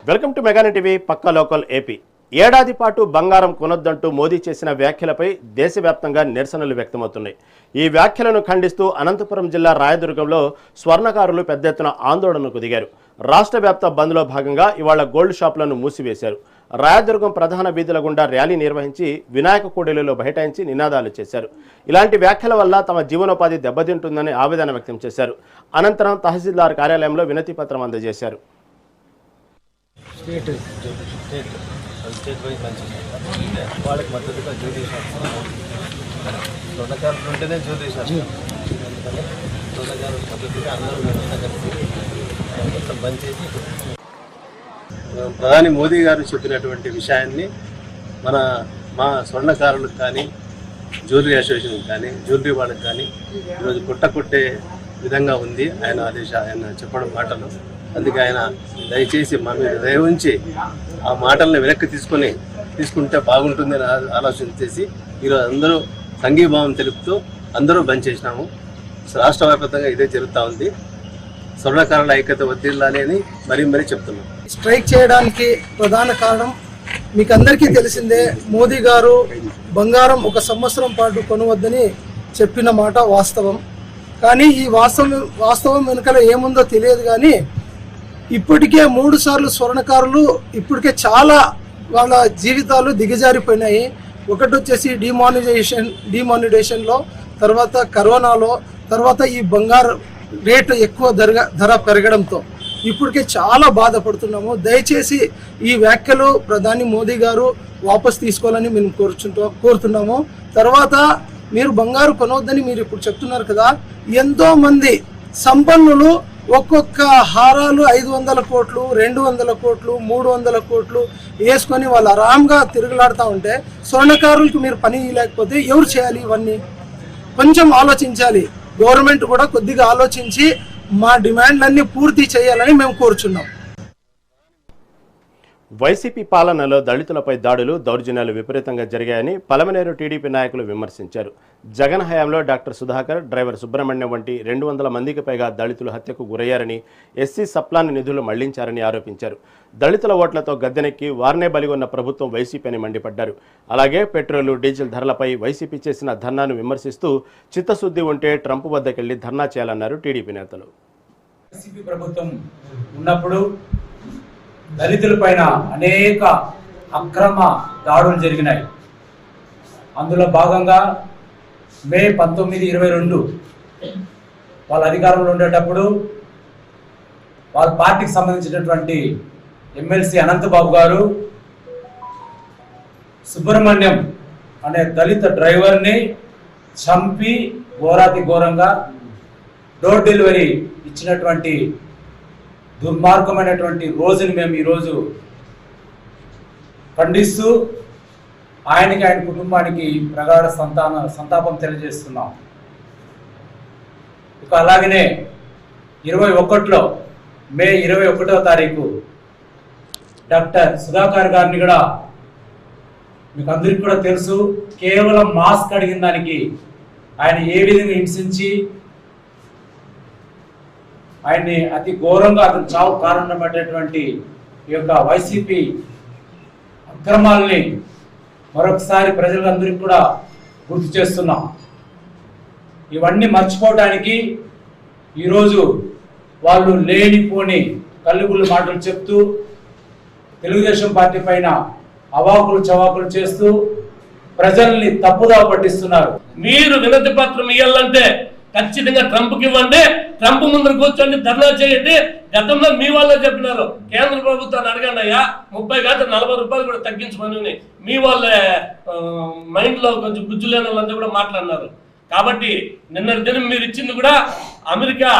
Welcome to mega nine TV పక్కా local AP. ఏడాది పాటు బంగారం కొనొద్దంటూ మోదీ చేసిన వ్యాఖ్యలపై దేశవ్యాప్తంగా నిరసనలు వ్యక్తమవుతున్నాయి. ఈ వ్యాఖ్యలను ఖండిస్తూ అనంతపురం జిల్లా రాయదుర్గంలో స్వర్ణకారులు పెద్ద ఎత్తున ఆందోళనకు దిగారు. రాష్ట్ర వ్యాప్త బంద్లో భాగంగా ఇవాళ గోల్డ్ షాపులను మూసివేశారు. రాయదుర్గం ప్రధాన వీధుల గుండా ర్యాలీ నిర్వహించి వినాయక కూడలిలో బైఠాయించి నినాదాలు చేశారు. ఇలాంటి వ్యాఖ్యల వల్ల తమ జీవనోపాధి దెబ్బతింటుందని ఆవేదన వ్యక్తం చేశారు. అనంతరం తహసీల్దార్ కార్యాలయంలో వినతి పత్రం అందజేశారు. స్టేట్ వైజ్ మంచి వాళ్ళకి మద్దతుగా జ్యోతి స్వర్ణకారులు ఉంటేనే జ్యోతి అందుకని స్వర్ణకారులు మద్దతుగా అందరూ కలిసి బంద్ చేసి ప్రధాని మోదీ గారు చెప్పినటువంటి విషయాన్ని మా స్వర్ణకారులకు కానీ జ్యువెలరీ అసోసియేషన్కి కానీ జ్యువెలరీ వాళ్ళకి కానీ ఈరోజు కొట్టే విధంగా ఉంది ఆయన చెప్పడం మాటలు. అందుకే ఆయన దయచేసి మా మీద దయ ఉంచి ఆ మాటలను వెనక్కి తీసుకుంటే బాగుంటుందని ఆలోచన చేసి ఈరోజు అందరూ సంఘీభావం తెలుపుతూ అందరూ బంద్ చేసినాము. రాష్ట్ర వ్యాప్తంగా ఇదే జరుగుతూ ఉంది. స్వర్ణకారుల ఐక్యత వర్ధిల్లాలి అని మరీ చెప్తున్నాం. స్ట్రైక్ చేయడానికి ప్రధాన కారణం మీకు అందరికీ తెలిసిందే. మోదీ గారు బంగారం 1 సంవత్సరం పాటు కొనవద్దని చెప్పిన మాట వాస్తవం. కానీ ఈ వాస్తవం వెనుకల ఏముందో తెలియదు. కానీ ఇప్పటికే 3 సార్లు స్వర్ణకారులు ఇప్పటికే చాలా వాళ్ళ జీవితాలు దిగజారిపోయినాయి. ఒకటి వచ్చేసి డిమానిటైజేషన్లో, తర్వాత కరోనాలో, తర్వాత ఈ బంగారు రేటు ఎక్కువ ధర పెరగడంతో ఇప్పటికే చాలా బాధపడుతున్నాము. దయచేసి ఈ వ్యాఖ్యలు ప్రధాని మోదీ గారు వాపస్ తీసుకోవాలని మేము కోరుతున్నాము. తర్వాత మీరు బంగారు కొనవద్దని మీరు ఇప్పుడు చెప్తున్నారు కదా, ఎంతో మంది సంపన్నులు ఒక్కొక్క హారాలు 500 కోట్లు, 200 కోట్లు, 300 కోట్లు వేసుకొని వాళ్ళు ఆరాంగా తిరుగులాడుతూ ఉంటే స్వర్ణకారులకు మీరు పని లేకపోతే ఎవరు చేయాలి? ఇవన్నీ కొంచెం ఆలోచించాలి. గవర్నమెంట్ కూడా కొద్దిగా ఆలోచించి మా డిమాండ్లన్నీ పూర్తి చేయాలని మేము కోరుచున్నాం. వైసీపీ పాలనలో దళితులపై దాడులు, దౌర్జన్యాలు విపరీతంగా జరిగాయని పలమనేరు టీడీపీ నాయకులు విమర్శించారు. జగన్ హయాంలో డాక్టర్ సుధాకర్, డ్రైవర్ సుబ్రహ్మణ్యం వంటి 200 మందికి పైగా దళితులు హత్యకు గురయ్యారని, ఎస్సీ సప్లాన్ నిధులు మళ్లించారని ఆరోపించారు. దళితుల ఓట్లతో గద్దెనెక్కి వారినే బలిగొన్న ప్రభుత్వం వైసీపీ అని మండిపడ్డారు. అలాగే పెట్రోలు, డీజిల్ ధరలపై వైసీపీ చేసిన ధర్నాను విమర్శిస్తూ చిత్తశుద్ధి ఉంటే ట్రంప్ వద్దకెళ్లి ధర్నా చేయాలన్నారు టీడీపీ నేతలు. వైసీపీ ప్రభుత్వం ఉన్నప్పుడు దళితుల పైన అనేక అక్రమ దాడులు జరిగినాయి. అందులో భాగంగా మే 19, 22 వాళ్ళ అధికారంలో ఉండేటప్పుడు వాళ్ళ పార్టీకి సంబంధించినటువంటి ఎమ్మెల్సీ అనంతబాబు గారు సుబ్రహ్మణ్యం అనే దళిత డ్రైవర్ని చంపి ఘోరాతి ఘోరంగా డోర్ డెలివరీ ఇచ్చినటువంటి దుర్మార్గమైనటువంటి రోజుని మేము ఈరోజు ఖండిస్తూ ఆయనకి, ఆయన కుటుంబానికి ప్రగాఢ సంతాపం తెలియజేస్తున్నాం. ఇక అలాగనే 21లో మే 21వ తారీఖు డాక్టర్ సుధాకర్ గారిని కూడా మీకు అందరికీ కూడా తెలుసు, కేవలం మాస్క్ అడిగిన దానికి ఆయన ఏ విధంగా హింసించి ఆయన్ని అతి ఘోరంగా అతను చావు కారణమైనటువంటి ఈ యొక్క వైసీపీ అక్రమాలని మరొకసారి ప్రజలందరికీ కూడా గుర్తు చేస్తున్నాం. ఇవన్నీ మర్చిపోవడానికి ఈరోజు వాళ్ళు లేనిపోని కల్లుగుళ్ళు మాటలు చెప్తూ తెలుగుదేశం పార్టీ పైన అవాకులు చవాకులు చేస్తూ ప్రజల్ని తప్పుదా పట్టిస్తున్నారు. మీరు వినతి పత్రం ఇవ్వాలంటే ఖచ్చితంగా ట్రంప్కి ఇవ్వండి, ట్రంప్ ముందు కూర్చొని ధర్నా చేయండి. గతంలో మీ వాళ్ళే చెప్పినారు, కేంద్ర ప్రభుత్వాన్ని అడగండి అయ్యా 30 కాదు 40 రూపాయలు కూడా తగ్గించమని మీ వాళ్ళే మైండ్లో కొంచెం గుజ్జు లేని వాళ్ళంతా కూడా మాట్లాడినారు. కాబట్టి నిన్నటి దినం మీరు ఇచ్చింది కూడా అమెరికా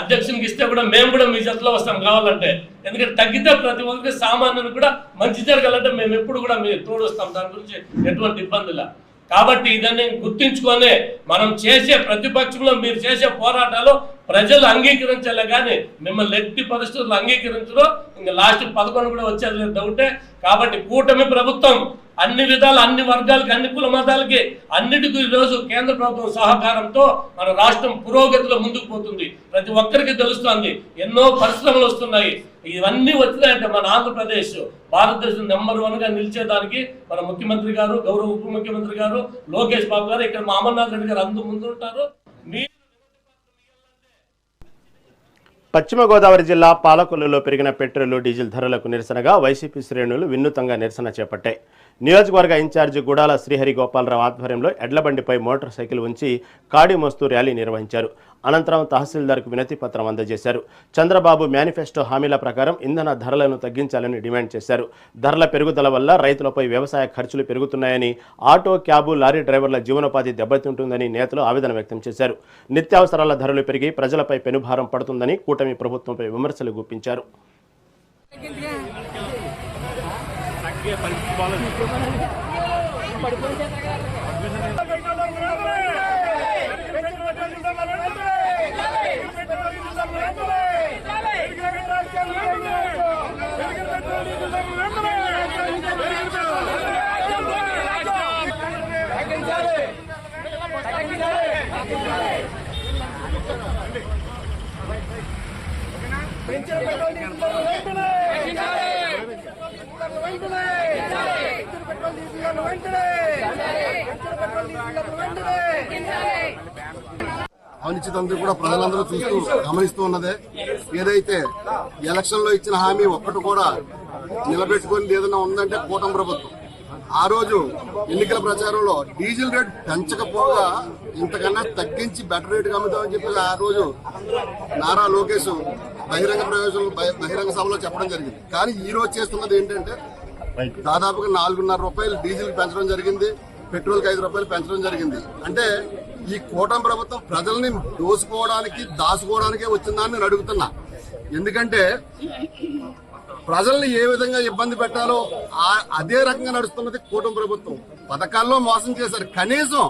అధ్యక్షునికి ఇస్తే కూడా మేము కూడా మీ జతలో వస్తాం కావాలంటే. ఎందుకంటే తగ్గితే ప్రతి ఒక్కరికి సామాన్యునికి కూడా మంచి జరగాలంటే మేము ఎప్పుడు కూడా మీరు తోడు వస్తాం. దాని గురించి ఎటువంటి ఇబ్బంది లేదు. కాబట్టి ఇదన్నీ గుర్తించుకొని మనం చేసే ప్రతిపక్షంలో మీరు చేసే పోరాటాలు ప్రజలు అంగీకరించాలే కానీ మిమ్మల్ని ఎట్టి పరిస్థితుల్లో అంగీకరించరు. ఇంకా లాస్ట్ 11 కూడా వచ్చేది లేదు డౌటే. కాబట్టి కూటమి ప్రభుత్వం అన్ని విధాలు అన్ని వర్గాలకి అన్ని కుల మతాలకి అన్నిటికీ ఈరోజు కేంద్ర ప్రభుత్వం సహకారంతో మన రాష్ట్రం పురోగతిలో ముందుకు పోతుంది. ప్రతి ఒక్కరికి తెలుస్తోంది. ఎన్నో పరిశ్రమలు వస్తున్నాయి. ఇవన్నీ వచ్చినాయంటే మన ఆంధ్రప్రదేశ్ భారతదేశం నెంబర్ 1 గా నిలిచేదానికి మన ముఖ్యమంత్రి గారు, గౌరవ ఉప ముఖ్యమంత్రి గారు, లోకేష్ బాబు గారు, ఇక్కడ మా అమర్నాథ్ రెడ్డి గారు అందరూ ముందు ఉంటారు. పశ్చిమ గోదావరి జిల్లా పాలకొల్లులో పెరిగిన పెట్రోల్ డీజిల్ ధరలకు నిరసనగా వైసీపీ శ్రేణులు వినూత్నంగా నిరసన చేపట్టాయి. నియోజకవర్గ ఇన్ఛార్జి గుడాల శ్రీహరి గోపాలరావు ఆధ్వర్యంలో ఎడ్లబండిపై మోటార్ సైకిల్ ఉంచి కాడి మోస్తూ ర్యాలీ నిర్వహించారు. అనంతరం తహసీల్దార్కు వినతి పత్రం అందజేశారు. చంద్రబాబు మేనిఫెస్టో హామీల ప్రకారం ఇంధన ధరలను తగ్గించాలని డిమాండ్ చేశారు. ధరల పెరుగుదల వల్ల రైతులపై వ్యవసాయ ఖర్చులు పెరుగుతున్నాయని, ఆటో, క్యాబు, లారీ డ్రైవర్ల జీవనోపాధి దెబ్బతింటుందని నేతలు ఆవేదన వ్యక్తం చేశారు. నిత్యావసరాల ధరలు పెరిగి ప్రజలపై పెనుభారం పడుతుందని కూటమి ప్రభుత్వంపై విమర్శలు గుప్పించారు. అనిశ్చితంగా కూడా ప్రజలందరూ చూస్తూ గమనిస్తూ ఉన్నదే. ఏదైతే ఎలక్షన్ లో ఇచ్చిన హామీ ఒక్కటి కూడా నిలబెట్టుకొని ఏదైనా ఉందంటే కూటమి ప్రభుత్వం. ఆ రోజు ఎన్నికల ప్రచారంలో డీజిల్ రేట్ పెంచకపోగా ఇంతకన్నా తగ్గించి బెటర్ రేట్ అమ్ముతామని చెప్పి ఆ రోజు నారా లోకేష్ బహిరంగ సభలో చెప్పడం జరిగింది. కానీ ఈ రోజు చేస్తున్నది ఏంటంటే దాదాపుగా 4.5 రూపాయలు డీజిల్ పెంచడం జరిగింది, పెట్రోల్కి 5 రూపాయలు పెంచడం జరిగింది. అంటే ఈ కూటమి ప్రభుత్వం ప్రజల్ని దోసుకోవడానికి దాచుకోవడానికే వచ్చిందని నేను అడుగుతున్నా. ఎందుకంటే ప్రజల్ని ఏ విధంగా ఇబ్బంది పెట్టాలో అదే రకంగా నడుస్తున్నది కూటమి ప్రభుత్వం. పథకాల్లో మోసం చేశారు. కనీసం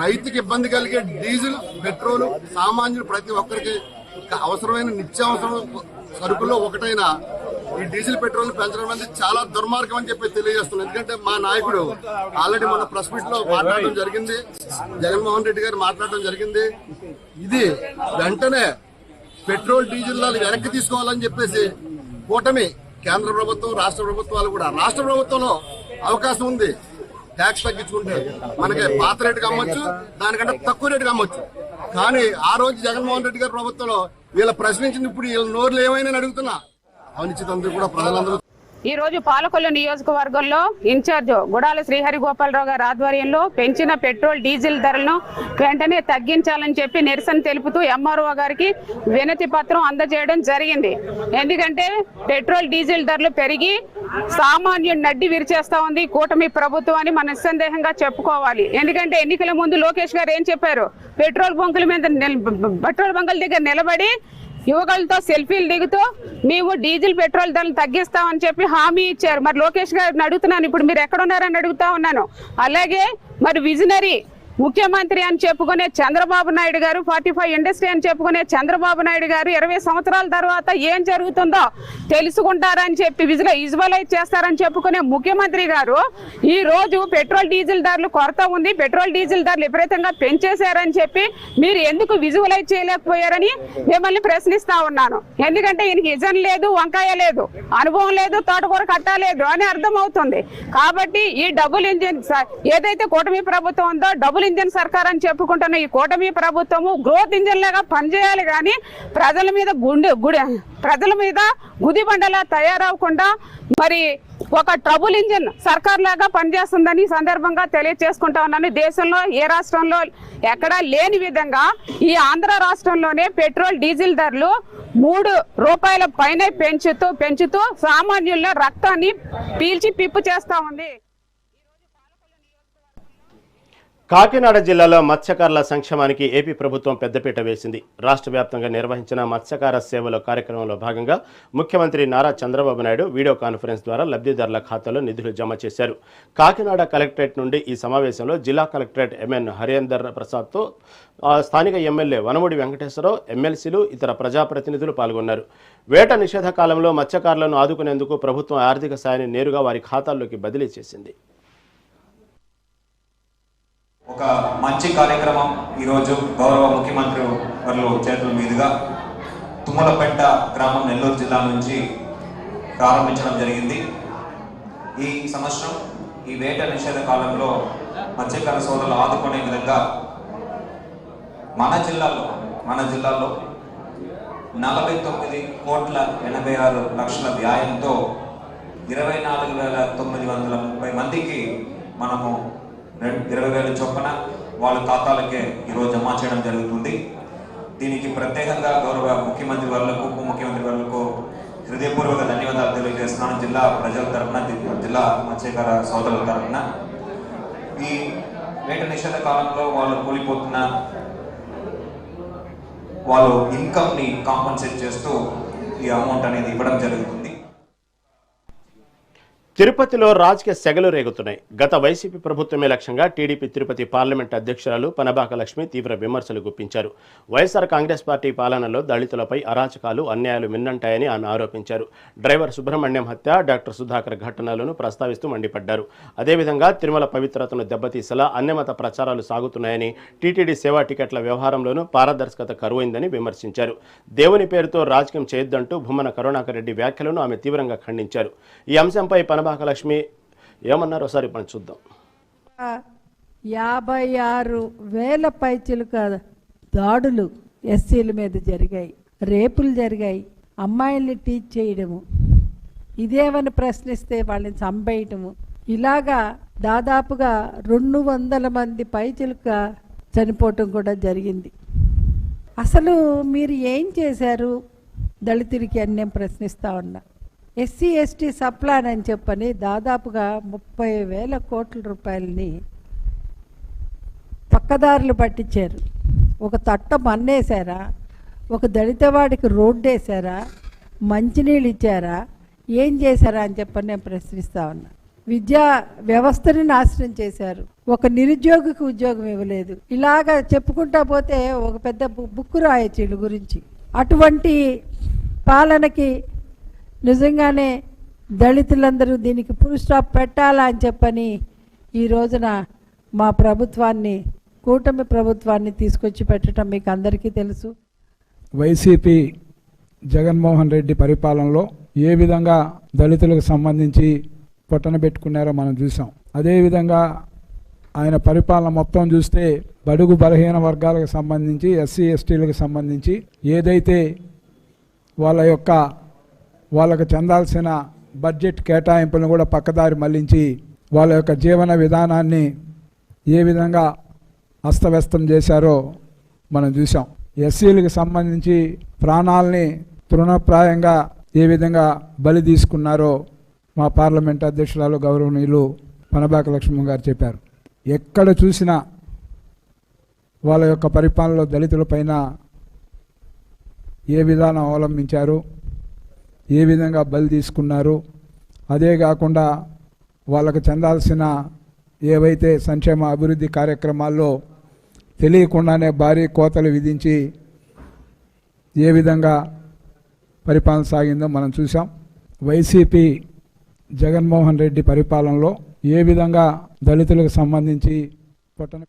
రైతుకి ఇబ్బంది కలిగే డీజిల్, పెట్రోల్ సామాన్యుడు ప్రతి ఒక్కరికి అవసరమైన నిత్యావసరం సరుకుల్లో ఒకటైన ఈ డీజిల్ పెట్రోల్ పెంచడం అనేది చాలా దుర్మార్గం అని చెప్పి తెలియజేస్తున్నాం. ఎందుకంటే మా నాయకుడు ఆల్రెడీ మన ప్రెస్ మీట్ లో మాట్లాడడం జరిగింది, జగన్మోహన్ రెడ్డి గారు మాట్లాడడం జరిగింది. ఇది వెంటనే పెట్రోల్ డీజిల్ వెనక్కి తీసుకోవాలని చెప్పేసి కూటమి కేంద్ర ప్రభుత్వం, రాష్ట్ర ప్రభుత్వాలు కూడా, రాష్ట్ర ప్రభుత్వంలో అవకాశం ఉంది. ట్యాక్స్ తగ్గించుకుంటే మనకి పాత రేటుకి అమ్మొచ్చు, దానికంటే తక్కువ రేటుకి అమ్మొచ్చు. కానీ ఆ రోజు జగన్మోహన్ రెడ్డి గారి ప్రభుత్వంలో వీళ్ళ ప్రశ్నించింది ఇప్పుడు వీళ్ళ నోర్లు ఏమైనా అడుగుతున్నా. అనిశ్చితంగా కూడా ప్రజలందరూ ఈ రోజు పాలకొల్లు నియోజకవర్గంలో ఇన్ఛార్జ్ గుడాల శ్రీహరి గోపాలరావు గారి ఆధ్వర్యంలో పెంచిన పెట్రోల్ డీజిల్ ధరలను వెంటనే తగ్గించాలని చెప్పి నిరసన తెలుపుతూ ఎంఆర్ఓ గారికి వినతి పత్రం అందజేయడం జరిగింది. ఎందుకంటే పెట్రోల్ డీజిల్ ధరలు పెరిగి సామాన్యుడు నడ్డి విరిచేస్తా ఉంది కూటమి ప్రభుత్వం అని మనం నిస్సందేహంగా చెప్పుకోవాలి. ఎందుకంటే ఎన్నికల ముందు లోకేష్ గారు ఏం చెప్పారు, పెట్రోల్ బంకుల దగ్గర నిలబడి యువకులతో సెల్ఫీలు దిగుతూ మేము డీజిల్ పెట్రోల్ ధరలు తగ్గిస్తామని చెప్పి హామీ ఇచ్చారు. మరి లోకేష్ గారిని అడుగుతున్నాను, ఇప్పుడు మీరు ఎక్కడున్నారని అడుగుతా ఉన్నాను. అలాగే మరి విజనరీ ముఖ్యమంత్రి అని చెప్పుకునే చంద్రబాబు నాయుడు గారు, 45 ఇండస్ట్రీ అని చెప్పుకునే చంద్రబాబు నాయుడు గారు 20 సంవత్సరాల తర్వాత ఏం జరుగుతుందో తెలుసుకుంటారని చెప్పి విజువలైజ్ చేస్తారని చెప్పుకునే ముఖ్యమంత్రి గారు ఈ రోజు పెట్రోల్ డీజిల్ ధరలు కొరత ఉంది, పెట్రోల్ డీజిల్ ధరలు విపరీతంగా పెంచేశారని చెప్పి మీరు ఎందుకు విజువలైజ్ చేయలేకపోయారని మిమ్మల్ని ప్రశ్నిస్తా ఉన్నాను. ఎందుకంటే ఈయనకి విజన్ లేదు, వంకాయ లేదు, అనుభవం లేదు, తోటకూర కట్టలేదు అని అర్థం అవుతుంది. కాబట్టి ఈ డబుల్ ఇంజిన్ ఏదైతే కూటమి ప్రభుత్వం ఉందో డబుల్ ఇంజిన్ సర్కార్ అని చెప్పుకుంటున్న ఈ కూటమి ప్రభుత్వము గ్రోత్ ఇంజిన్ లాగా పనిచేయాలి కానీ ప్రజల మీద గుదిబండలా తయారవకుండా మరి ఒక ట్రబుల్ ఇంజిన్ సర్కార్ లాగా పనిచేస్తుందని సందర్భంగా తెలియజేసుకుంటా ఉన్నాను. దేశంలో ఏ రాష్ట్రంలో ఎక్కడా లేని విధంగా ఈ ఆంధ్ర రాష్ట్రంలోనే పెట్రోల్ డీజిల్ ధరలు 3 రూపాయల పైన పెంచుతూ సామాన్యుల రక్తాన్ని పీల్చి పిప్పు చేస్తా ఉంది. కాకినాడ జిల్లాలో మత్స్యకారుల సంక్షేమానికి ఏపీ ప్రభుత్వం పెద్దపీట వేసింది. రాష్ట్ర వ్యాప్తంగా నిర్వహించిన మత్స్యకార సేవల కార్యక్రమంలో భాగంగా ముఖ్యమంత్రి నారా చంద్రబాబు నాయుడు వీడియో కాన్ఫరెన్స్ ద్వారా లబ్ధిదారుల ఖాతాలో నిధులు జమ చేశారు. కాకినాడ కలెక్టరేట్ నుండి ఈ సమావేశంలో జిల్లా కలెక్టరేట్ ఎంఎన్ హరీందర్ ప్రసాద్తో స్థానిక ఎమ్మెల్యే వనమూడి వెంకటేశ్వరరావు, ఎమ్మెల్సీలు, ఇతర ప్రజాప్రతినిధులు పాల్గొన్నారు. వేట నిషేధ కాలంలో మత్స్యకారులను ఆదుకునేందుకు ప్రభుత్వం ఆర్థిక సాయాన్ని నేరుగా వారి ఖాతాల్లోకి బదిలీ చేసింది. ఒక మంచి కార్యక్రమం ఈరోజు గౌరవ ముఖ్యమంత్రి వర్ల చేతుల మీదుగా తుమ్మలపేట గ్రామం నెల్లూరు జిల్లా నుంచి ప్రారంభించడం జరిగింది. ఈ సంవత్సరం ఈ వేట నిషేధ కాలంలో మత్స్యకార సోదరులు ఆదుకునే విధంగా మన జిల్లాలో 49,86,00,000 వ్యయంతో 24,930 మందికి మనము 20,000 చొప్పున వాళ్ళ ఖాతాలకే ఈరోజు జమ చేయడం జరుగుతుంది. దీనికి ప్రత్యేకంగా గౌరవ ముఖ్యమంత్రి వర్లకు, ఉప ముఖ్యమంత్రి వర్లకు హృదయపూర్వక ధన్యవాదాలు తెలియజేస్తున్నాను. జిల్లా ప్రజల తరఫున, జిల్లా మత్స్యకార సోదరుల తరఫున. ఈ వేట నిషేధ కాలంలో వాళ్ళు కూలిపోతున్న వాళ్ళు ఇన్కమ్ని కాంపన్సేట్ చేస్తూ ఈ అమౌంట్ అనేది ఇవ్వడం జరుగుతుంది. తిరుపతిలో రాజకీయ సెగలు రేగుతున్నాయి. గత వైసీపీ ప్రభుత్వమే లక్ష్యంగా టీడీపీ తిరుపతి పార్లమెంట్ అధ్యక్షురాలు పనబాక లక్ష్మి తీవ్ర విమర్శలు గుప్పించారు. వైఎస్ఆర్ కాంగ్రెస్ పార్టీ పాలనలో దళితులపై అరాచకాలు, అన్యాయాలు మిన్నంటాయని ఆమె ఆరోపించారు. డ్రైవర్ సుబ్రహ్మణ్యం హత్య, డాక్టర్ సుధాకర్ ఘటనలను ప్రస్తావిస్తూ మండిపడ్డారు. అదేవిధంగా తిరుమల పవిత్రతను దెబ్బతీసేలా అన్యమత ప్రచారాలు సాగుతున్నాయని, టీటీడీ సేవా టికెట్ల వ్యవహారంలోనూ పారదర్శకత కరువైందని విమర్శించారు. దేవుని పేరుతో రాజకీయం చేయొద్దంటూ భూమన కరుణాకర్ రెడ్డి వ్యాఖ్యలను ఆమె తీవ్రంగా ఖండించారు. ఈ అంశంపై పనబాకలక్ష్మి ఏమన్నారో ఒకసారి మనం చూద్దాం. 56,000 పైచిలుక దాడులు ఎస్సీల మీద జరిగాయి, రేపులు జరిగాయి, అమ్మాయిల్ని టీచ్ చేయడము, ఇదేమని ప్రశ్నిస్తే వాళ్ళని చంపేయటము, ఇలాగా దాదాపుగా 200 మంది పైచిలుక చనిపోవటం కూడా జరిగింది. అసలు మీరు ఏం చేశారు దళితుడికి అని నేను ప్రశ్నిస్తా ఉన్నా. ఎస్సీ ఎస్టీ సప్లాన్ అని చెప్పని దాదాపుగా 30,000 కోట్ల రూపాయలని పక్కదారులు పట్టించారు. ఒక తట్ట మన్నేశారా, ఒక దళితవాడికి రోడ్డు వేసారా, మంచినీళ్ళు ఇచ్చారా, ఏం చేశారా అని చెప్పని నేను ప్రశ్నిస్తా ఉన్నా. విద్యా వ్యవస్థని నాశనం చేశారు. ఒక నిరుద్యోగికి ఉద్యోగం ఇవ్వలేదు. ఇలాగా చెప్పుకుంటా పోతే ఒక పెద్ద బుక్కు రాయొచ్చు వీళ్ళ గురించి. అటువంటి పాలనకి నిజంగానే దళితులందరూ దీనికి ఫుల్ స్టాప్ పెట్టాలా అని చెప్పని ఈ రోజున మా ప్రభుత్వాన్ని, కూటమి ప్రభుత్వాన్ని తీసుకొచ్చి పెట్టడం మీకు అందరికీ తెలుసు. వైసీపీ జగన్మోహన్ రెడ్డి పరిపాలనలో ఏ విధంగా దళితులకు సంబంధించి పొట్టన పెట్టుకున్నారో మనం చూసాం. అదేవిధంగా ఆయన పరిపాలన మొత్తం చూస్తే బడుగు బలహీన వర్గాలకు సంబంధించి, ఎస్సీ ఎస్టీలకు సంబంధించి ఏదైతే వాళ్ళకు చెందాల్సిన బడ్జెట్ కేటాయింపులను కూడా పక్కదారి మళ్లించి వాళ్ళ యొక్క జీవన విధానాన్ని ఏ విధంగా అస్తవ్యస్తం చేశారో మనం చూసాం. ఎస్సీలకు సంబంధించి ప్రాణాలని తృణప్రాయంగా ఏ విధంగా బలి తీసుకున్నారో మా పార్లమెంట్ అధ్యక్షురాలు గౌరవనీయులు పనబాక లక్ష్మణ్ గారు చెప్పారు. ఎక్కడ చూసినా వాళ్ళ యొక్క పరిపాలనలో దళితులపైన ఏ విధానం అవలంబించారు, ఏ విధంగా బలి తీసుకున్నారు, అదే కాకుండా వాళ్ళకు చెందాల్సిన ఏవైతే సంక్షేమ అభివృద్ధి కార్యక్రమాల్లో తెలియకుండానే భారీ కోతలు విధించి ఏ విధంగా పరిపాలన సాగిందో మనం చూసాం. వైసీపీ జగన్మోహన్ రెడ్డి పరిపాలనలో ఏ విధంగా దళితులకు సంబంధించి పొట్టన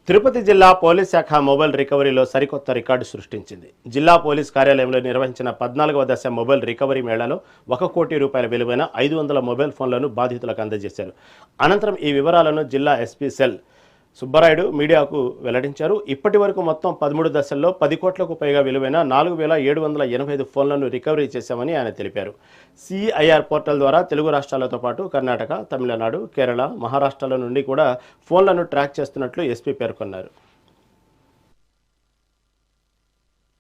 తిరుపతి జిల్లా పోలీస్ శాఖ మొబైల్ రికవరీలో సరికొత్త రికార్డు సృష్టించింది. జిల్లా పోలీస్ కార్యాలయంలో నిర్వహించిన 14వ దశ మొబైల్ రికవరీ మేళాలో 1 కోటి రూపాయల విలువైన 500 మొబైల్ ఫోన్లను బాధితులకు అందజేశారు. అనంతరం ఈ వివరాలను జిల్లా ఎస్పీ సెల్ సుబ్బరాయుడు మీడియాకు వెల్లడించారు. ఇప్పటి వరకు మొత్తం 13 దశల్లో 10 కోట్లకు పైగా విలువైన 4,785 ఫోన్లను రికవరీ చేశామని ఆయన తెలిపారు. సిఐఆర్ పోర్టల్ ద్వారా తెలుగు రాష్ట్రాలతో పాటు కర్ణాటక, తమిళనాడు, కేరళ, మహారాష్ట్రల నుండి కూడా ఫోన్లను ట్రాక్ చేస్తున్నట్లు ఎస్పీ పేర్కొన్నారు.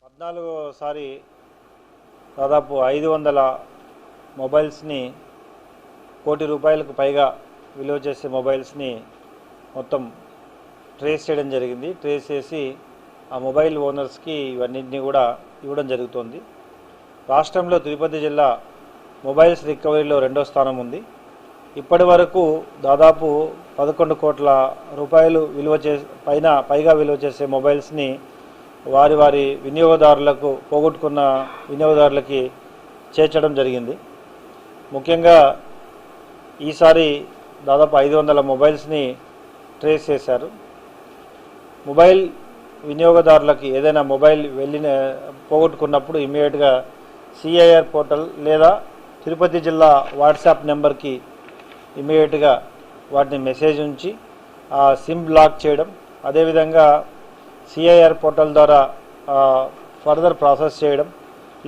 14సారి దాదాపు 500 మొబైల్స్ని, 1 కోటి రూపాయలకు పైగా విలువ చేసే మొబైల్స్ని మొత్తం ట్రేస్ చేయడం జరిగింది. ట్రేస్ చేసి ఆ మొబైల్ ఓనర్స్కి ఇవన్నింటినీ కూడా ఇవ్వడం జరుగుతుంది. రాష్ట్రంలో తిరుపతి జిల్లా మొబైల్స్ రికవరీలో 2వ స్థానం ఉంది. ఇప్పటి వరకు దాదాపు 11 కోట్ల రూపాయలు పైగా విలువ చేసే మొబైల్స్ని వారి వినియోగదారులకు, పోగొట్టుకున్న వినియోగదారులకి చేర్చడం జరిగింది. ముఖ్యంగా ఈసారి దాదాపు 500 మొబైల్స్ని ట్రేస్ చేశారు. మొబైల్ వినియోగదారులకి ఏదైనా మొబైల్ పోగొట్టుకున్నప్పుడు ఇమీడియట్గా సిఐఆర్ పోర్టల్ లేదా తిరుపతి జిల్లా వాట్సాప్ నెంబర్కి ఇమీడియట్గా వాటిని మెసేజ్ ఉంచి ఆ సిమ్ బ్లాక్ చేయడం, అదేవిధంగా సిఐఆర్ పోర్టల్ ద్వారా ఫర్దర్ ప్రాసెస్ చేయడం,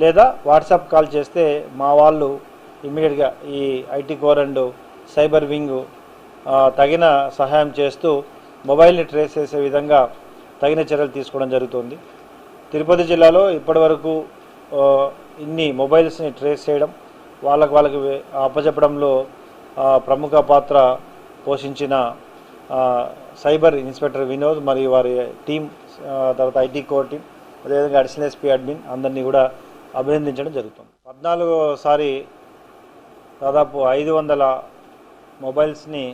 లేదా వాట్సాప్ కాల్ చేస్తే మా వాళ్ళు ఇమీడియట్గా ఈ IT core and cyber wing తగిన సహాయం చేస్తూ మొబైల్ని ట్రేస్ చేసే విధంగా తగిన చర్యలు తీసుకోవడం జరుగుతుంది. తిరుపతి జిల్లాలో ఇప్పటివరకు ఇన్ని మొబైల్స్ని ట్రేస్ చేయడం, వాళ్ళకి అప్పచెప్పడంలో ప్రముఖ పాత్ర పోషించిన సైబర్ ఇన్స్పెక్టర్ వినోద్ మరియు వారి టీం, తర్వాత ఐటీ కోర్ టీం, అదేవిధంగా అడిషనల్ ఎస్పీ అడ్మిన్ అందరినీ కూడా అభినందించడం జరుగుతుంది. 14సారి దాదాపు 500 మొబైల్స్ని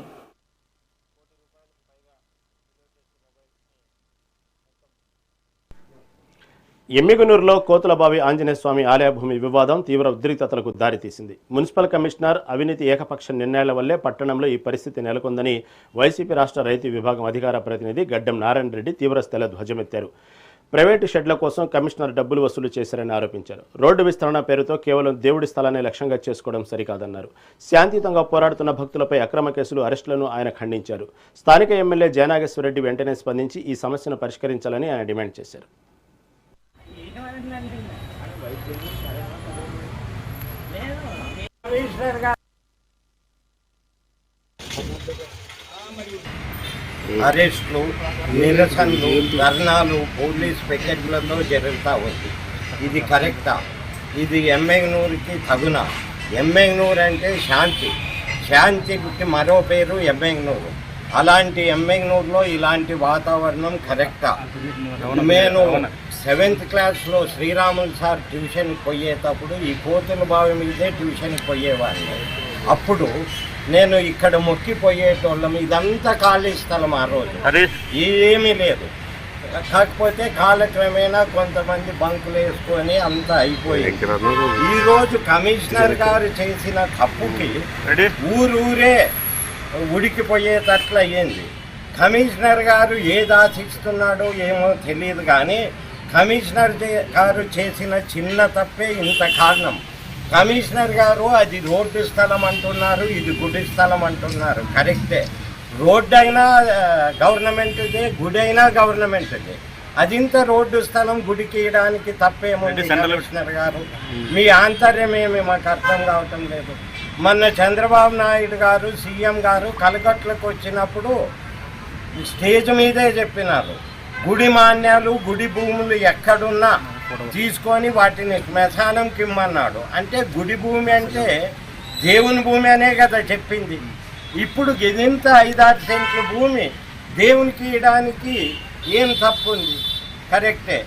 ఎమ్మిగనూరులో కోతులబావి ఆంజనేయ స్వామి ఆలయ భూమి వివాదం తీవ్ర ఉద్రిక్తతలకు దారితీసింది. మున్సిపల్ కమిషనర్ అవినీతి ఏకపక్ష నిర్ణయాల వల్లే పట్టణంలో ఈ పరిస్థితి నెలకొందని వైసీపీ రాష్ట్ర రైతు విభాగం అధికార ప్రతినిధి గడ్డం నారాయణ రెడ్డి తీవ్రస్థాయిలో ధ్వజమెత్తారు. ప్రైవేటు షెడ్ల కోసం కమిషనర్ డబ్బులు వసూలు చేశారని ఆరోపించారు. రోడ్డు విస్తరణ పేరుతో కేవలం దేవుడి స్థలాన్ని లక్ష్యంగా చేసుకోవడం సరికాదన్నారు. శాంతియుతంగా పోరాడుతున్న భక్తులపై అక్రమ కేసులు, అరెస్టులను ఆయన ఖండించారు. స్థానిక ఎమ్మెల్యే జయనాగేశ్వరరెడ్డి వెంటనే స్పందించి ఈ సమస్యను పరిష్కరించాలని ఆయన డిమాండ్ చేశారు. అరెస్టులు, నిరసనలు, ధర్నాలు పోలీస్ పికెట్లతో జరుగుతూ ఉంది. ఇది కరెక్టా? ఇది ఎమ్మెగనూరుకి తగునా? ఎమ్మెగనూరు అంటే శాంతి, శాంతికి మరో పేరు ఎమ్మెగనూరు. అలాంటి ఎమ్మెగనూరులో ఇలాంటి వాతావరణం కరెక్టా? నేను 7th క్లాస్లో శ్రీరాములు సార్ ట్యూషన్కి పోయేటప్పుడు ఈ కోతుల బావి మీదే ట్యూషన్కి పోయేవాడిని. అప్పుడు నేను ఇక్కడ మొక్కిపోయేటోళ్ళం. ఇదంతా ఖాళీ స్థలం ఆ రోజు, ఏమీ లేదు. కాకపోతే కాలక్రమేణా కొంతమంది బంకులు వేసుకొని అంతా అయిపోయింది. ఈరోజు కమిషనర్ గారు చేసిన తప్పుకి ఊరూరే ఉడికిపోయేటట్లు అయ్యింది. కమిషనర్ గారు ఏది ఆశిస్తున్నాడో ఏమో తెలియదు, కానీ కమిషనర్ గారు చేసిన చిన్న తప్పే ఇంత కారణం. కమిషనర్ గారు అది రోడ్డు స్థలం అంటున్నారు, ఇది గుడి స్థలం అంటున్నారు. కరెక్టే, రోడ్డు అయినా గవర్నమెంట్దే, గుడి అయినా గవర్నమెంట్దే. అది ఇంత రోడ్డు స్థలం గుడికి ఇవ్వడానికి తప్పేముంది కమిషనర్ గారు? మీ ఆంతర్యం ఏమి మాకు అర్థం కావటం లేదు. మొన్న చంద్రబాబు నాయుడు గారు సీఎం గారు కలకట్లకు వచ్చినప్పుడు స్టేజ్ మీదే చెప్పినారు, గుడి మాన్యాలు, గుడి భూములు ఎక్కడున్నా తీసుకొని వాటిని శ్మశానంకి ఇమ్మన్నాడు. అంటే గుడి భూమి అంటే దేవుని భూమి అనే కదా చెప్పింది. ఇప్పుడు ఇంత 5-6 సెంట్ల భూమి దేవునికి ఇవ్వడానికి ఏం తప్పు ఉంది? కరెక్టే.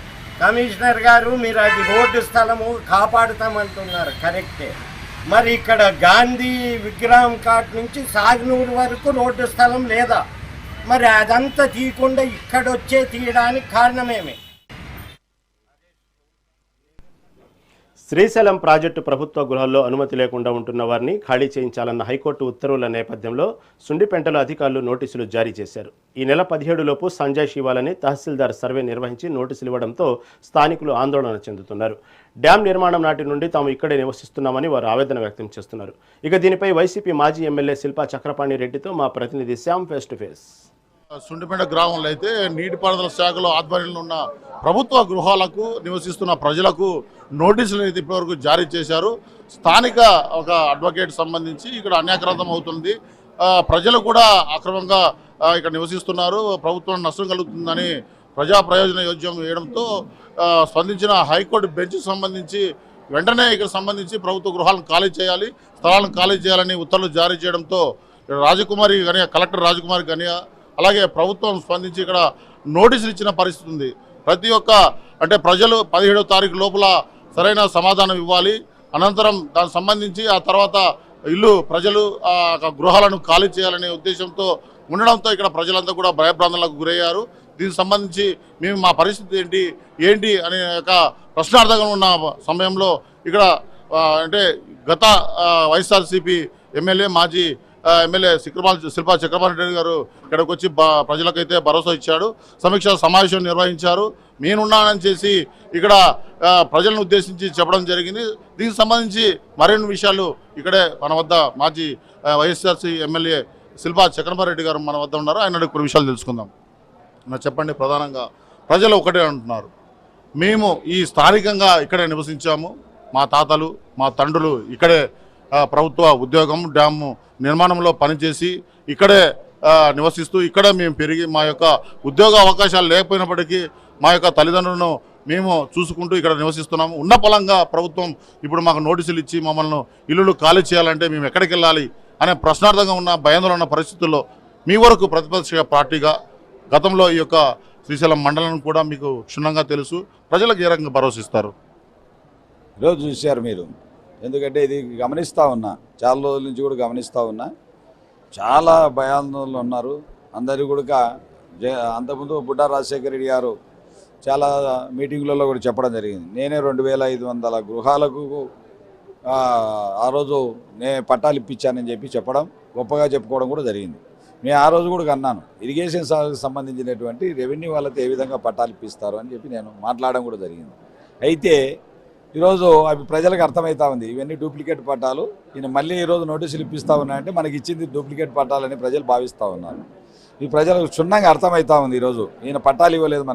కమిషనర్ గారు మీరు అది రోడ్డు స్థలము కాపాడుతామంటున్నారు, కరెక్టే. మరి ఇక్కడ గాంధీ విగ్రహం కాట్ నుంచి సాగనూరు వరకు రోడ్డు స్థలం లేదా? మరి అదంతా తీయకుండా ఇక్కడొచ్చే తీయడానికి కారణమేమి? శ్రీశైలం ప్రాజెక్టు ప్రభుత్వ గృహాల్లో అనుమతి లేకుండా ఉంటున్న వారిని ఖాళీ చేయించాలన్న హైకోర్టు ఉత్తర్వుల నేపథ్యంలో సుండిపెంటలో అధికారులు నోటీసులు జారీ చేశారు. ఈ నెల 17 లోపు సంజయ్ శివాలని తహసీల్దార్ సర్వే నిర్వహించి నోటీసులు ఇవ్వడంతో స్థానికులు ఆందోళన చెందుతున్నారు. డ్యాం నిర్మాణం నాటి నుండి తాము ఇక్కడే నివసిస్తున్నామని వారు ఆవేదన వ్యక్తం చేస్తున్నారు. ఇక దీనిపై వైసీపీ మాజీ ఎమ్మెల్యే శిల్పా చక్రపాణి రెడ్డితో మా ప్రతినిధి శ్యామ్ ఫేస్ టు ఫేస్. సుండిపేట గ్రామంలో అయితే నీటిపారుదల శాఖలో ఆధ్వర్యంలో ఉన్న ప్రభుత్వ గృహాలకు నివసిస్తున్న ప్రజలకు నోటీసులు అయితే ఇప్పటివరకు జారీ చేశారు. స్థానిక ఒక అడ్వకేట్ సంబంధించి ఇక్కడ అన్యాక్రాంతం అవుతుంది, ప్రజలు కూడా అక్రమంగా ఇక్కడ నివసిస్తున్నారు, ప్రభుత్వం నష్టం కలుగుతుందని ప్రజా ప్రయోజన యోజ్యం వేయడంతో స్పందించిన హైకోర్టు బెంచ్ సంబంధించి వెంటనే ఇక్కడ సంబంధించి ప్రభుత్వ గృహాలను ఖాళీ చేయాలి, స్థలాలను ఖాళీ చేయాలని ఉత్తర్వులు జారీ చేయడంతో రాజకుమారి గనియా, కలెక్టర్ రాజకుమారి గనియా, అలాగే ప్రభుత్వం స్పందించి ఇక్కడ నోటీసులు ఇచ్చిన పరిస్థితి ఉంది. ప్రతి ఒక్క అంటే ప్రజలు 17వ తారీఖు లోపల సరైన సమాధానం ఇవ్వాలి, అనంతరం దానికి సంబంధించి ఆ తర్వాత ప్రజలు గృహాలను ఖాళీ చేయాలనే ఉద్దేశంతో ఉండడంతో ఇక్కడ ప్రజలంతా కూడా భయభ్రాంతులకు గురయ్యారు. దీనికి సంబంధించి మేము మా పరిస్థితి ఏంటి అనే ఒక ప్రశ్నార్థంగా ఉన్న సమయంలో ఇక్కడ అంటే గత వైఎస్ఆర్సీపీ ఎమ్మెల్యే మాజీ ఎమ్మెల్యే శిల్పా చక్రపాణి రెడ్డి గారు ఇక్కడికి వచ్చి ప్రజలకైతే భరోసా ఇచ్చాడు. సమీక్షా సమావేశం నిర్వహించారు. నేనున్నానని చేసి ఇక్కడ ప్రజలను ఉద్దేశించి చెప్పడం జరిగింది. దీనికి సంబంధించి మరిన్ని విషయాలు ఇక్కడే మన వద్ద మాజీ వైఎస్ఆర్సీ ఎమ్మెల్యే శిల్పా చక్రపాణి రెడ్డి గారు మన వద్ద ఉన్నారు. ఆయన కొన్ని విషయాలు తెలుసుకుందాం. చెప్పండి, ప్రధానంగా ప్రజలు ఒకటే అంటున్నారు, మేము ఈ స్థానికంగా ఇక్కడే నివసించాము, మా తాతలు మా తండ్రులు ఇక్కడే ప్రభుత్వ ఉద్యోగం డ్యాము నిర్మాణంలో పనిచేసి ఇక్కడే నివసిస్తూ ఇక్కడే మేము పెరిగి మా యొక్క ఉద్యోగ అవకాశాలు లేకపోయినప్పటికీ మా యొక్క తల్లిదండ్రులను మేము చూసుకుంటూ ఇక్కడ నివసిస్తున్నాము. ఉన్న పలంగా ప్రభుత్వం ఇప్పుడు మాకు నోటీసులు ఇచ్చి మమ్మల్ని ఇల్లులు ఖాళీ చేయాలంటే మేము ఎక్కడికి వెళ్ళాలి అనే ప్రశ్నార్థంగా ఉన్న భయాందోళన ఉన్న పరిస్థితుల్లో మీ వరకు ప్రతిపక్ష పార్టీగా గతంలో ఈ యొక్క శ్రీశైలం మండలం కూడా మీకు క్షుణ్ణంగా తెలుసు. ప్రజలకు ఏ రకంగా భరోసా ఇస్తారు? ఈరోజు చూశారు మీరు, ఎందుకంటే ఇది గమనిస్తూ ఉన్నా, చాలా రోజుల నుంచి కూడా గమనిస్తూ ఉన్నా, చాలా భయాందోళనలు ఉన్నారు అందరూ కూడా. అంతకుముందు బుడ్డా రాజశేఖర రెడ్డి గారు చాలా మీటింగులలో కూడా చెప్పడం జరిగింది. నేనే 2500 గృహాలకు ఆ రోజు పట్టాలు ఇప్పించానని చెప్పడం గొప్పగా చెప్పుకోవడం కూడా జరిగింది. నేను ఆ రోజు కూడా అన్నాను, ఇరిగేషన్ సంబంధించినటువంటి రెవెన్యూ వాళ్ళతో ఏ విధంగా పట్టాలు ఇప్పిస్తారు అని చెప్పి నేను మాట్లాడడం కూడా జరిగింది. అయితే ఈరోజు అవి ప్రజలకు అర్థమవుతా ఉంది, ఇవన్నీ డూప్లికేట్ పట్టాలు, ఈయన మళ్ళీ ఈరోజు నోటీసులు ఇప్పిస్తూ ఉన్నాయంటే మనకి ఇచ్చింది డూప్లికేట్ పట్టాలని ప్రజలు భావిస్తూ ఉన్నారు. ఈ ప్రజలకు క్షుణ్ణంగా అర్థమవుతా ఉంది. ఈరోజు ఈయన పట్టాలు ఇవ్వలేదు,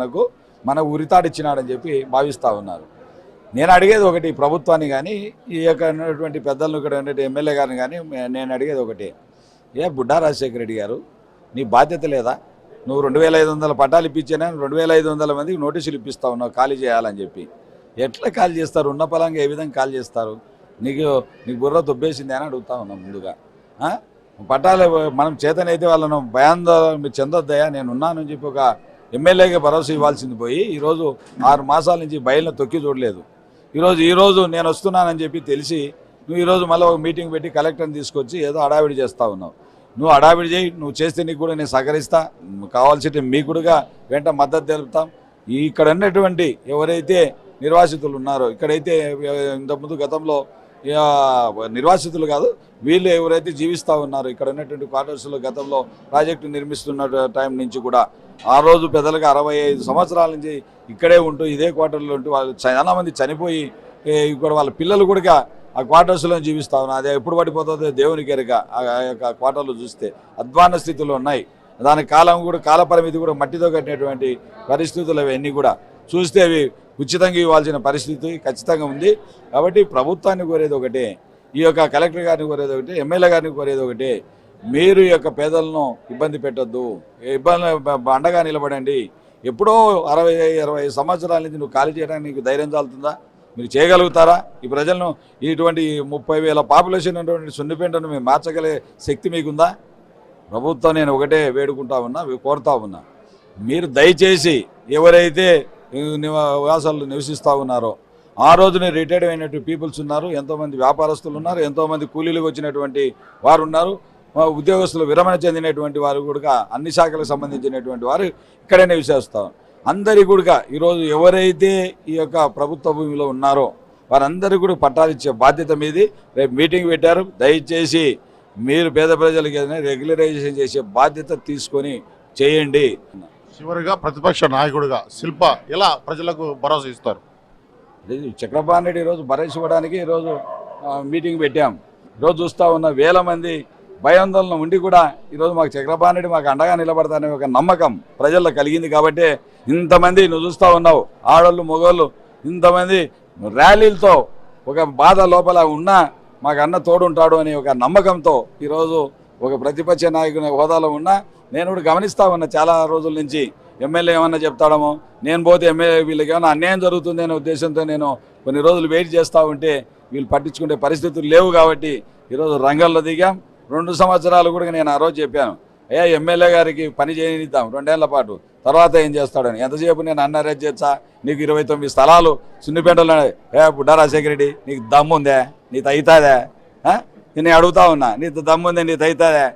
మన ఉరితాడు ఇచ్చినాడని చెప్పి భావిస్తూ ఉన్నారు. నేను అడిగేది ఒకటి, ప్రభుత్వాన్ని కానీ ఈ యొక్క ఉన్నటువంటి పెద్దలను ఇక్కడ ఉన్నటువంటి ఎమ్మెల్యే గారిని కానీ నేను అడిగేది ఒకటి, బుడ్డా రాజశేఖర రెడ్డి గారు నీ బాధ్యత లేదా? నువ్వు 2500 పట్టాలు ఇప్పించానా, 2500 మందికి నోటీసులు ఇప్పిస్తా ఉన్నావు ఖాళీ చేయాలని చెప్పి. ఎట్లా ఖాళీ చేస్తారు? ఉన్న పలంగా ఏ విధంగా ఖాళీ చేస్తారు? నీకు బుర్ర దొబ్బేసింది అని అడుగుతా ఉన్నాం. ముందుగా పట్టాలు మనం చేతనైతే వాళ్ళను భయాందోళన మీరు చెందొద్దయా, నేను ఉన్నానని చెప్పి ఒక ఎమ్మెల్యేగా భరోసా ఇవ్వాల్సింది పోయి ఈరోజు 6 మాసాల నుంచి బయలును తొక్కి చూడలేదు. ఈరోజు నేను వస్తున్నానని చెప్పి తెలిసి నువ్వు ఈరోజు మళ్ళీ ఒక మీటింగ్ పెట్టి కలెక్టర్ని తీసుకొచ్చి ఏదో హడావిడి చేస్తూ ఉన్నావు. నువ్వు హడావిడి చేయి, నువ్వు చేస్తే నీకు కూడా నేను సహకరిస్తా, కావాల్సిన మీకు కూడా వెంట మద్దతు తెలుపుతాం. ఇక్కడ ఉన్నటువంటి ఎవరైతే నిర్వాసితులు ఉన్నారో, ఇక్కడైతే ఇంతకుముందు గతంలో నిర్వాసితులు కాదు, వీళ్ళు ఎవరైతే జీవిస్తూ ఉన్నారో ఇక్కడ ఉన్నటువంటి క్వార్టర్స్లో గతంలో ప్రాజెక్టు నిర్మిస్తున్న టైం నుంచి కూడా ఆ రోజు పెద్దలుగా 65 సంవత్సరాల నుంచి ఇక్కడే ఉంటూ ఇదే క్వార్టర్లో ఉంటూ వాళ్ళు చాలామంది చనిపోయి ఇక్కడ వాళ్ళ పిల్లలు కూడా ఆ క్వార్టర్స్లో జీవిస్తూ ఉన్నారు. అది ఎప్పుడు పడిపోతుందో దేవునికి ఎరుక. ఆ యొక్క క్వార్టర్లు చూస్తే అధ్వాన స్థితిలో ఉన్నాయి. దాని కాల పరిమితి కూడా మట్టితో కట్టినటువంటి పరిస్థితులు అవన్నీ కూడా చూస్తే అవి ఉచితంగా ఇవ్వాల్సిన పరిస్థితి ఖచ్చితంగా ఉంది. కాబట్టి ప్రభుత్వాన్ని కోరేది ఒకటే, ఈ యొక్క కలెక్టర్ గారిని కోరేది ఒకటే, ఎమ్మెల్యే గారిని కోరేది ఒకటే, మీరు ఈ యొక్క పేదలను ఇబ్బంది పెట్టొద్దు, ఇబ్బంది అండగా నిలబడండి. ఎప్పుడో 60-20 సంవత్సరాల నుంచి నువ్వు ఖాళీ చేయడానికి నీకు ధైర్యం చాలుతుందా? మీరు చేయగలుగుతారా? ఈ ప్రజలను ఇటువంటి 30,000 పాపులేషన్ ఉన్నటువంటి సున్నిపేటను మీరు మార్చగలిగే శక్తి మీకుందా? ప్రభుత్వం నేను ఒకటే వేడుకుంటా ఉన్నా, కోరుతా ఉన్నా, మీరు దయచేసి ఎవరైతే నివాసాలు నివసిస్తూ ఉన్నారో ఆ రోజునే రిటైర్డ్ అయినటువంటి పీపుల్స్ ఉన్నారు, ఎంతోమంది వ్యాపారస్తులు ఉన్నారు, ఎంతోమంది కూలీలకు వచ్చినటువంటి వారు ఉన్నారు, ఉద్యోగస్తులు విరమణ చెందినటువంటి వారు కూడా అన్ని శాఖలకు సంబంధించినటువంటి వారు ఇక్కడే నివసిస్తారు. అందరికీ కూడా ఈరోజు ఎవరైతే ఈ యొక్క ప్రభుత్వ భూమిలో ఉన్నారో వారందరికీ కూడా పట్టాలు ఇచ్చే బాధ్యత మీది. రేపు మీటింగ్ పెట్టారు, దయచేసి మీరు పేద ప్రజలకు ఏదైనా రెగ్యులరైజేషన్ చేసే బాధ్యత తీసుకొని చేయండి. చివరిగా ప్రతిపక్ష నాయకుడిగా శిల్ప ఎలా ప్రజలకు భరోసా ఇస్తారు? చక్రపాణి రెడ్డి ఈరోజు భరోసా ఇవ్వడానికి ఈరోజు మీటింగ్ పెట్టాం. ఈరోజు చూస్తూ ఉన్న వేల మంది భయాందోళన ఉండి కూడా ఈరోజు మాకు చక్రపాణి రెడ్డి మాకు అండగా నిలబడతానే ఒక నమ్మకం ప్రజల్లో కలిగింది. కాబట్టి ఇంతమంది నువ్వు చూస్తూ ఉన్నావు, ఆడోళ్ళు మగోళ్ళు ఇంతమంది ర్యాలీలతో ఒక బాధ లోపల ఉన్నా మాకు అన్న తోడుంటాడు అనే ఒక నమ్మకంతో ఈరోజు ఒక ప్రతిపక్ష నాయకుని హోదాలో ఉన్నా నేను కూడా గమనిస్తూ ఉన్నా. చాలా రోజుల నుంచి ఎమ్మెల్యే ఏమన్నా చెప్తాడమో, నేను పోతే ఎమ్మెల్యే వీళ్ళకి ఏమైనా అన్యాయం జరుగుతుంది అనే ఉద్దేశంతో నేను కొన్ని రోజులు వెయిట్ చేస్తూ ఉంటే వీళ్ళు పట్టించుకునే పరిస్థితులు లేవు. కాబట్టి ఈరోజు రంగంలో దిగాం. 2 సంవత్సరాలు కూడా నేను ఆ రోజు చెప్పాను, ఎమ్మెల్యే గారికి పని చేయనిద్దాం 2 ఏళ్ల పాటు, తర్వాత ఏం చేస్తాడని. ఎంతసేపు నేను అన్న అరెస్ట్ చేస్తా, నీకు 29 స్థలాలు సున్నిపేటలో, బుడ్డా రాజశేఖర రెడ్డి నీకు దమ్ముందే, నీ తగ్గుతుందే, నేను అడుగుతా ఉన్నా, నీ దమ్ముందే, నీ తగ్గుతుందే,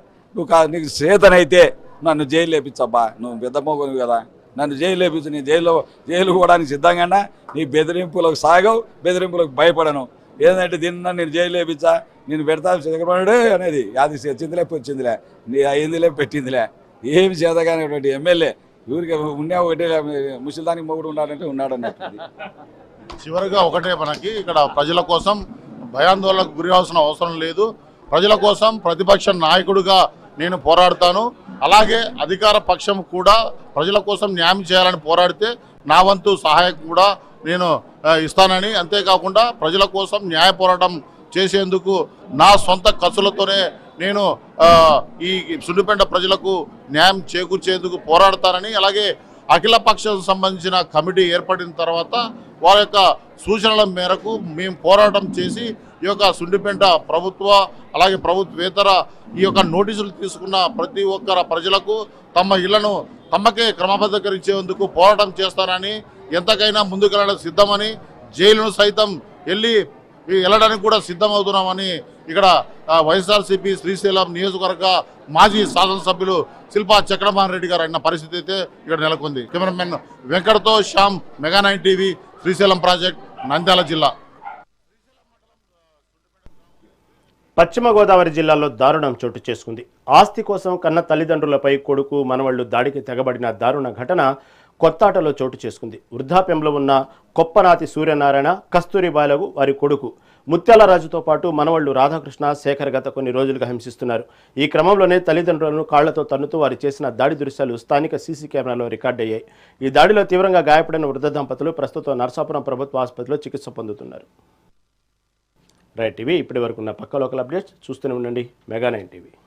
నీకు చేతనైతే నన్ను జైలు లేపించబ్బా, నువ్వు పెద్ద మోగను కదా, నన్ను జైలు లేపించు, నీ జైలు పోవడానికి సిద్ధంగా నీ బెదిరింపులకు సాగవు, బెదిరింపులకు భయపడను. ఏంటంటే దీన్ని నేను జైలు వేపించా నేను పెడతా చంద్రబాబు అనేది అది వచ్చిందిలే వచ్చిందిలే అయిందిలే పెట్టిందిలే ఏమి చేతగానేటువంటి ఎమ్మెల్యే ఊరికి ఉన్నా ఒకటే ముసలిదానికి మొగుడు ఉన్నాడంటే ఉన్నాడు అన్నట్టు. చివరిగా ఒకటే, మనకి ఇక్కడ ప్రజల కోసం భయాందోళనకు గురి అవ్వాల్సిన అవసరం లేదు. ప్రజల కోసం ప్రతిపక్ష నాయకుడిగా నేను పోరాడతాను. అలాగే అధికార పక్షం కూడా ప్రజల కోసం న్యాయం చేయాలని పోరాడితే నా వంతు సహాయం కూడా నేను ఇస్తానని, అంతేకాకుండా ప్రజల కోసం న్యాయ పోరాటం చేసేందుకు నా సొంత ఖర్చులతోనే నేను ఈ సున్నిపేట ప్రజలకు న్యాయం చేకూర్చేందుకు పోరాడతానని, అలాగే అఖిల పక్షం సంబంధించిన కమిటీ ఏర్పడిన తర్వాత వారి యొక్క సూచనల మేరకు మేము పోరాటం చేసి ఈ యొక్క సుండిపేట ప్రభుత్వ అలాగే ప్రభుత్వేతర ఈ యొక్క నోటీసులు తీసుకున్న ప్రతి ఒక్కరు ప్రజలకు తమ ఇళ్లను తమకే క్రమబద్ధీకరించేందుకు పోరాటం చేస్తానని, ఎంతకైనా ముందుకెళ్ళడానికి సిద్ధమని, జైలును సైతం వెళ్ళడానికి కూడా సిద్ధమవుతున్నామని ఇక్కడ వైఎస్ఆర్సీపీ శ్రీశైలం నియోజకవర్గ మాజీ శాసనసభ్యులు శిల్పా చక్రపాణి రెడ్డి గారు అన్న పరిస్థితి అయితే ఇక్కడ నెలకొంది. కెమెరామెన్ వెంకటతో Shyam, mega 9 TV, Srisailam project, Nandyal జిల్లా. పశ్చిమ గోదావరి జిల్లాలో దారుణం చోటు చేసుకుంది. ఆస్తి కోసం కన్న తల్లిదండ్రులపై కొడుకు మనవళ్లు దాడికి తెగబడిన దారుణ ఘటన కొత్తాటలో చోటు చేసుకుంది. వృద్ధాప్యంలో ఉన్న కొప్పనాతి సూర్యనారాయణ, కస్తూరిబాలకు వారి కొడుకు ముత్యాలరాజుతో పాటు మనవళ్లు రాధాకృష్ణ, శేఖర్ గత కొన్ని రోజులుగా హింసిస్తున్నారు. ఈ క్రమంలోనే తల్లిదండ్రులను కాళ్లతో తన్నుతూ వారు చేసిన దాడి దృశ్యాలు స్థానిక సీసీ కెమెరాలో రికార్డయ్యాయి. ఈ దాడిలో తీవ్రంగా గాయపడిన వృద్ధ దంపతులు ప్రస్తుతం నర్సాపురం ప్రభుత్వ ఆసుపత్రిలో చికిత్స పొందుతున్నారు. రైట్, ఇవి ఇప్పటి వరకు ఉన్న పక్క లోకల్ అప్డేట్స్. చూస్తూనే ఉండండి మెగా 9 టీవీ.